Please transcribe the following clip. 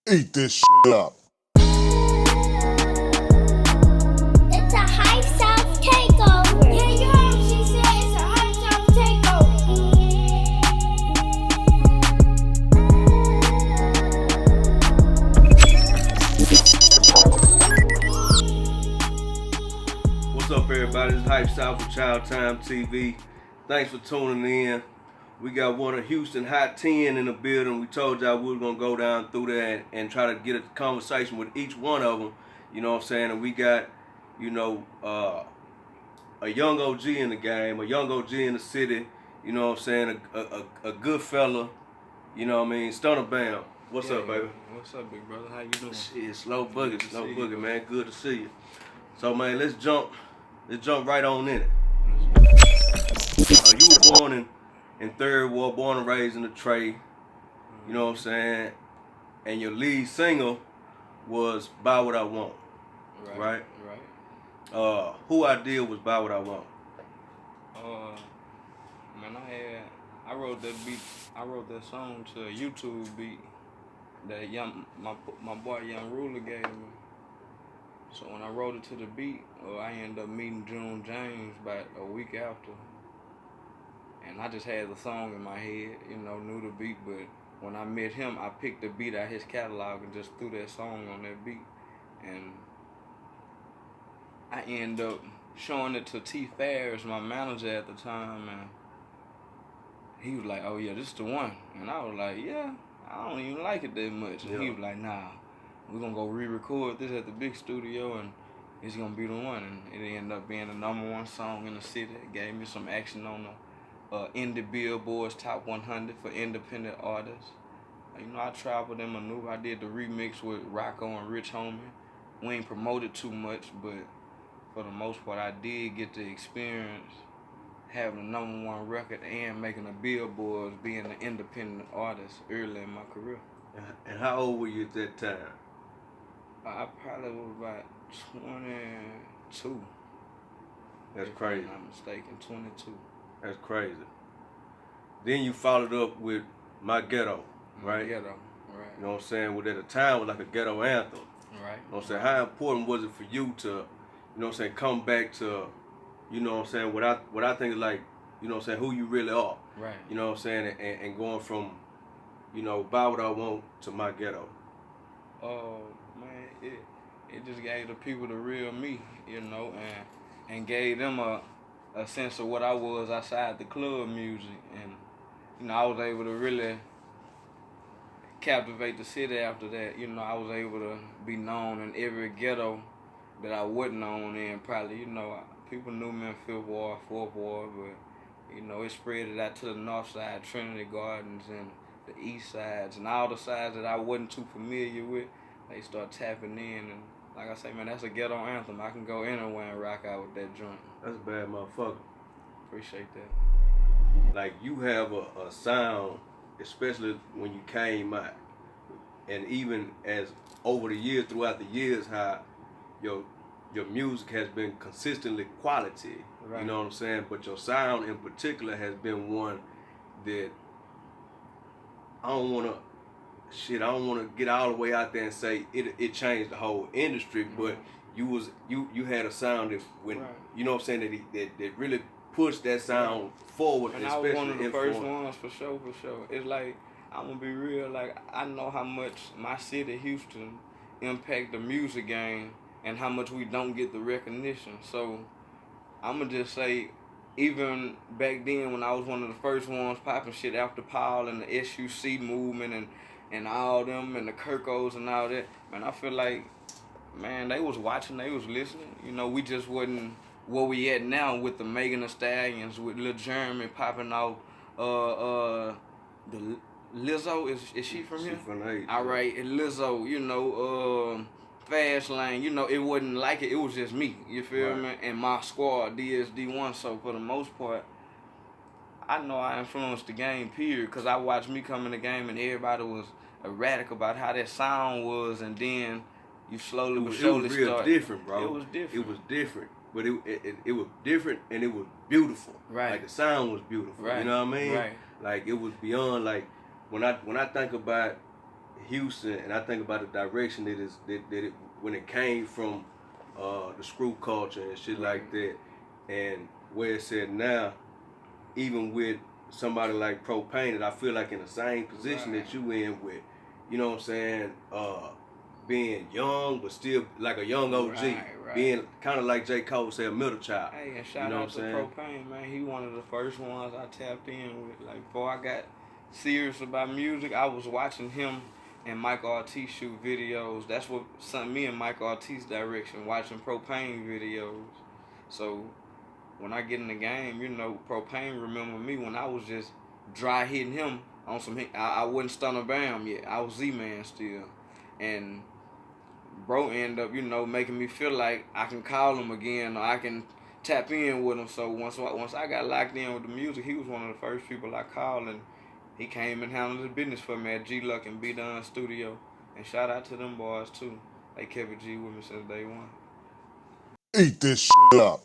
Eat this shit up. It's a hype South takeover. Yeah, you heard what she said. It's a hype South takeover. What's up, everybody? It's Hype South with Chowtime TV. Thanks for tuning in. We got one of Houston Hot 10 in the building. We told y'all we were going to go down through there and try to get a conversation with each one of them. You know what I'm saying? And we got, a young OG in the game, a young OG in the city. You know what I'm saying? A good fella. You know what I mean? Stunna Bam. What's up, baby? What's up, big brother? How you doing? Shit, slow boogie, you. man. Good to see you. So, man, let's jump right on in it. You were born in Third Ward, born and raised in the Trey. You know what I'm saying? And your lead single was "Buy What I Want." Right. Who idea was "Buy What I Want"? Man, I wrote that beat. I wrote that song to a YouTube beat that my boy Young Ruler gave me. So when I wrote it to the beat, I ended up meeting June James about a week after. And I just had the song in my head, knew the beat, but when I met him, I picked the beat out of his catalog and just threw that song on that beat. And I ended up showing it to T. Ferris, my manager at the time, and he was like, "Oh yeah, this is the one." And I was like, "Yeah, I don't even like it that much." And he was like, "Nah, we're gonna go re-record this at the big studio and it's gonna be the one." And it ended up being the #1 song in the city. It gave me some action on the indie Billboard's Top 100 for independent artists. I traveled and maneuvered. I did the remix with Rocco and Rich Homie. We ain't promoted too much, but for the most part, I did get to experience having the #1 record and making a Billboard, being an independent artist early in my career. And how old were you at that time? I probably was about 22. That's crazy. If I'm not mistaken, 22. That's crazy. Then you followed up with My Ghetto, right? Ghetto, right. You know what I'm saying? Well, at the time, it was like a ghetto anthem. Right. You know what I'm saying? How important was it for you to, come back to, what I think is like, who you really are. Right. You know what I'm saying? And going from, Buy What I Want to My Ghetto. Man, it just gave the people the real me, and gave them a sense of what I was outside the club music. And, I was able to really captivate the city after that. I was able to be known in every ghetto that I wasn't known in. Probably, people knew me in 5th Ward, 4th Ward, but, it spread it out to the north side, Trinity Gardens, and the east sides, and all the sides that I wasn't too familiar with. They start tapping in, and like I say, man, that's a ghetto anthem. I can go anywhere and rock out with that joint. That's a bad motherfucker. Appreciate that. Like, you have a sound, especially when you came out, and even as over the years, throughout the years, how your music has been consistently quality. Right. You know what I'm saying? But your sound in particular has been one that I don't want to get all the way out there and say it changed the whole industry, but you had a sound that when you know what I'm saying, that really pushed that sound forward. And I was one of the first ones for sure. It's like, I'm gonna be real, like, I know how much my city, Houston, impact the music game and how much we don't get the recognition. So I'm gonna just say, even back then when I was one of the first ones popping shit after Paul and the SUC movement and all them and the Kirkos and all that, man, I feel like, man, they was watching, they was listening. We just wasn't where we at now with the Megan Thee Stallions, with Lil Jeremy popping off. The Lizzo, is she from here? She from the 80s. All right, and Lizzo, Fast Lane, it wasn't like it was just me, you feel me? And my squad, DSD1, so for the most part, I know I influenced the game, period, because I watched me come in the game and everybody was erratic about how that sound was, and then you slowly but surely start. It was real different, bro. It was different. It was different, but it was different and it was beautiful. Right. Like, the sound was beautiful. Right. You know what I mean? Right. Like, it was beyond, like, when I think about Houston, and I think about the direction that it when it came from the screw culture and shit like that, and where it's at now, even with somebody like Propane, that I feel like in the same position that you in with, you know what I'm saying, being young but still like a young OG, being kind of like J. Cole said, a middle child. Hey, and shout out to Propane, man. He one of the first ones I tapped in with. Like before I got serious about music, I was watching him and Mike Ortiz shoot videos. That's what sent me in Mike Ortiz's direction, watching Propane videos. So when I get in the game, you know, Propane remember me when I was just dry hitting him on some. I wasn't Stunna Bam yet. I was Z-Man still, and bro ended up, you know, making me feel like I can call him again or I can tap in with him. So once I got locked in with the music, he was one of the first people I called, and he came and handled the business for me at G-Luck and B-Done Studio. And shout out to them boys too. They kept it G with me since day one. Eat this shit up.